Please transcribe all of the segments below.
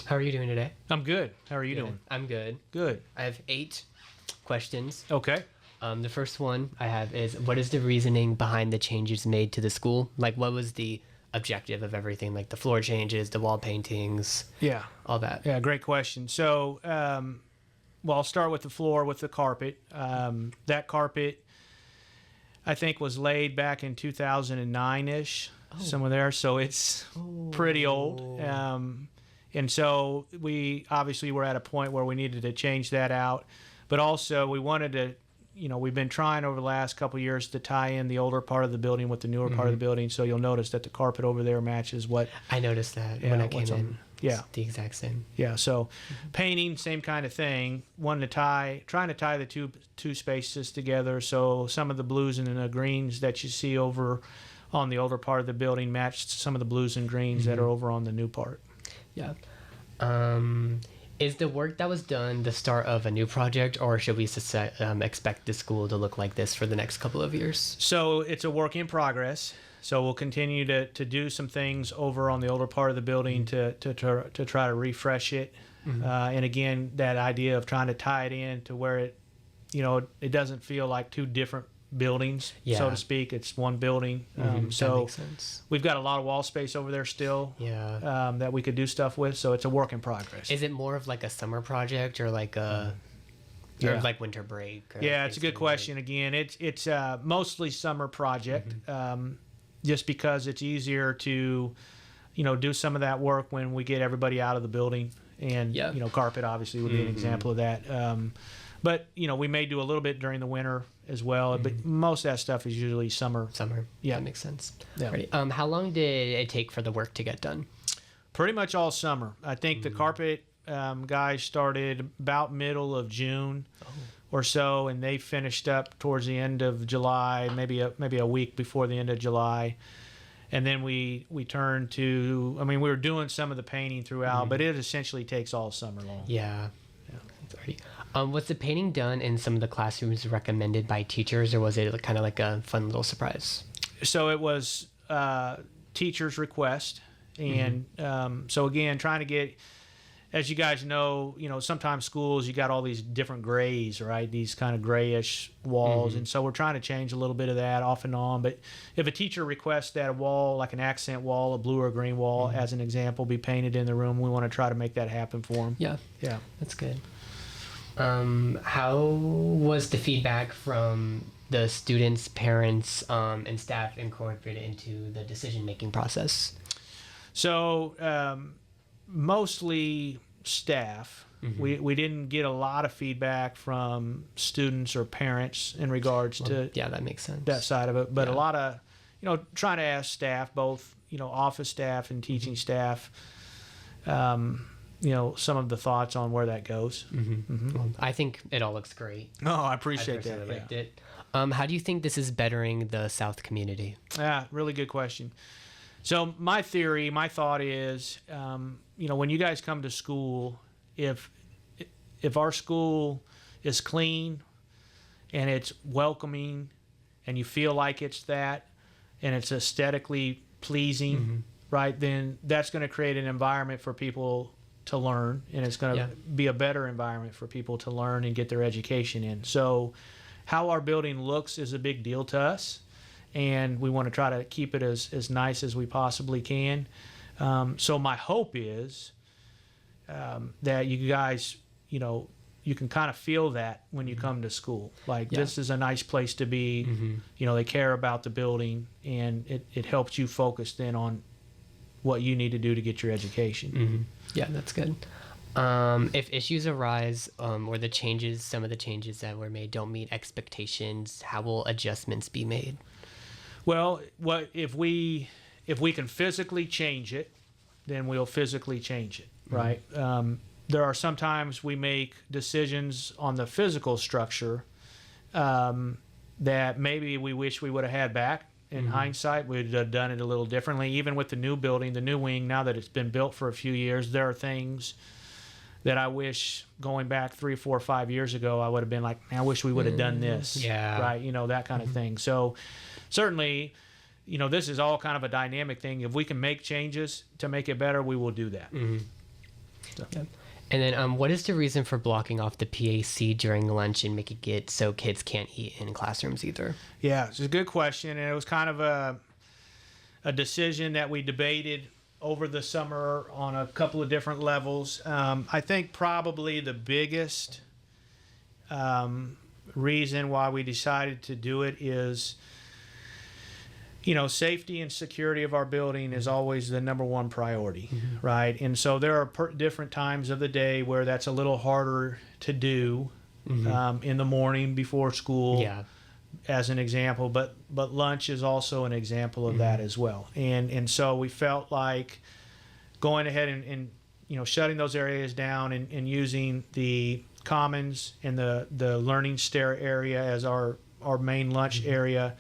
How are you doing today? I'm good. How are you Good. doing? I'm good. Good. I have 8 questions. Okay. The first one I have is, what is the reasoning behind the changes made to the school? Like, what was the objective of everything? Like the floor changes, the wall paintings, Yeah. all that. Yeah, great question. So, well, I'll start with the floor with the carpet. That carpet, I think, was laid back in 2009-ish, somewhere there. So it's pretty old. And so we obviously were at a point where we needed to change that out. But also we wanted to, we've been trying over the last couple of years to tie in the older part of the building with the newer part of the building. So you'll notice that the carpet over there matches what. I noticed that when I came in. Yeah. It's the exact same. Yeah. So painting, same kind of thing. Trying to tie the two spaces together. So some of the blues and the greens that you see over on the older part of the building matched some of the blues and greens that are over on the new part. Yeah. Is the work that was done the start of a new project, or should we expect the school to look like this for the next couple of years? So it's a work in progress. So we'll continue to do some things over on the older part of the building to try to refresh it. And again, that idea of trying to tie it in to where it, it doesn't feel like two different buildings, so to speak. It's one building. So that makes sense. We've got a lot of wall space over there still that we could do stuff with. So it's a work in progress. Is it more of like a summer project or like a or like winter break? Or Yeah, it's a good question. Again, it's mostly summer project, just because it's easier to, do some of that work when we get everybody out of the building. And, carpet obviously would be an example of that. But, we may do a little bit during the winter as well. But most of that stuff is usually summer. Summer. Yeah. That makes sense. Yeah. Ready. How long did it take for the work to get done? Pretty much all summer. I think the carpet guys started about middle of June or so, and they finished up towards the end of July, maybe a week before the end of July. And then we turned to, we were doing some of the painting throughout, but it essentially takes all summer long. Yeah. Was the painting done in some of the classrooms recommended by teachers, or was it kind of like a fun little surprise? So it was teachers' request. And so again, trying to get, as you guys know, sometimes schools, you got all these different grays, right? These kind of grayish walls. And so we're trying to change a little bit of that off and on. But if a teacher requests that a wall, like an accent wall, a blue or green wall, as an example, be painted in the room, we want to try to make that happen for them. Yeah. Yeah. That's good. How was the feedback from the students, parents, and staff incorporated into the decision-making process? So mostly staff. We didn't get a lot of feedback from students or parents in regards to that makes sense. that side of it. But a lot of, trying to ask staff, both, office staff and teaching staff, some of the thoughts on where that goes. Well, I think it all looks great. Oh, I appreciate I personally that. liked it. How do you think this is bettering the South community? Really good question. So my thought is, when you guys come to school, if our school is clean and it's welcoming and you feel like it's that and it's aesthetically pleasing, right, then that's going to create an environment for people to learn, and it's going to be a better environment for people to learn and get their education in. So how our building looks is a big deal to us, and we want to try to keep it as nice as we possibly can. So my hope is that you guys, you can kind of feel that when you come to school. Like, this is a nice place to be. They care about the building, and it helps you focus then on what you need to do to get your education. Yeah, that's good. If issues arise or some of the changes that were made don't meet expectations, how will adjustments be made? Well, if we can physically change it, then we'll physically change it, right? There are sometimes we make decisions on the physical structure that maybe we wish we would have had back. In hindsight, we'd have done it a little differently. Even with the new building, the new wing, now that it's been built for a few years, there are things that I wish going back 3, 4, 5 years ago, I would have been like, I wish we would have done this. Yeah. Right, that kind of thing. So certainly, this is all kind of a dynamic thing. If we can make changes to make it better, we will do that. So. Yeah. And then what is the reason for blocking off the PAC during lunch and making it so kids can't eat in classrooms either? Yeah, it's a good question, and it was kind of a decision that we debated over the summer on a couple of different levels. I think probably the biggest reason why we decided to do it is, safety and security of our building is always the number one priority, right? And so there are different times of the day where that's a little harder to do, in the morning before school. Yeah. As an example, but lunch is also an example of that as well. And so we felt like going ahead and shutting those areas down and using the commons and the learning stair area as our main lunch area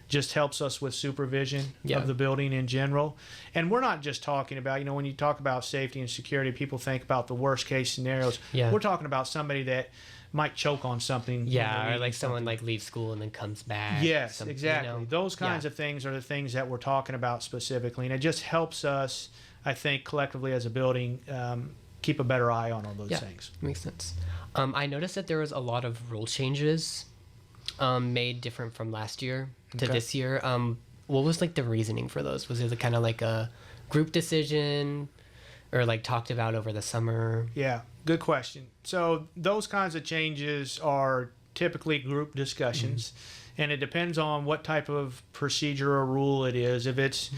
just helps us with supervision of the building in general. And we're not just talking about, when you talk about safety and security, people think about the worst case scenarios. Yeah. We're talking about somebody that might choke on something. Yeah, or like someone like leaves school and then comes back. Yes, exactly. Those kinds of things are the things that we're talking about specifically. And it just helps us, I think, collectively as a building, keep a better eye on all those things. Makes sense. I noticed that there was a lot of rule changes made different from last year to this year. What was like the reasoning for those? Was it kind of like a group decision or like talked about over the summer? Yeah, good question. So those kinds of changes are typically group discussions, and it depends on what type of procedure or rule it is. If it's,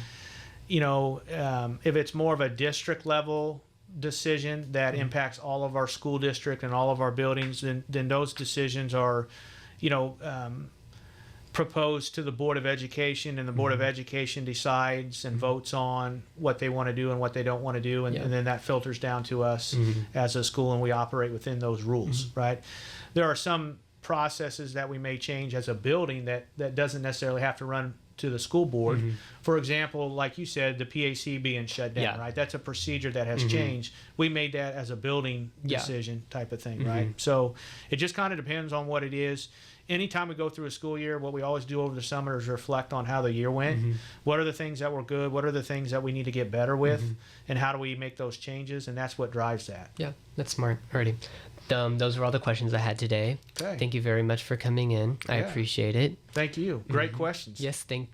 if it's more of a district level decision that impacts all of our school district and all of our buildings, then those decisions are, proposed to the Board of Education, and the Board of Education decides and votes on what they want to do and what they don't want to do, and then that filters down to us as a school, and we operate within those rules, right? There are some processes that we may change as a building that doesn't necessarily have to run to the school board. For example, like you said, the PAC being shut down, right? That's a procedure that has changed. We made that as a building decision type of thing, right? So it just kind of depends on what it is. Anytime we go through a school year, what we always do over the summer is reflect on how the year went. What are the things that were good? What are the things that we need to get better with? And how do we make those changes? And that's what drives that. Yeah, that's smart. Alrighty. Those were all the questions I had today. Okay. Thank you very much for coming in. I appreciate it. Thank you. Great questions. Yes, thank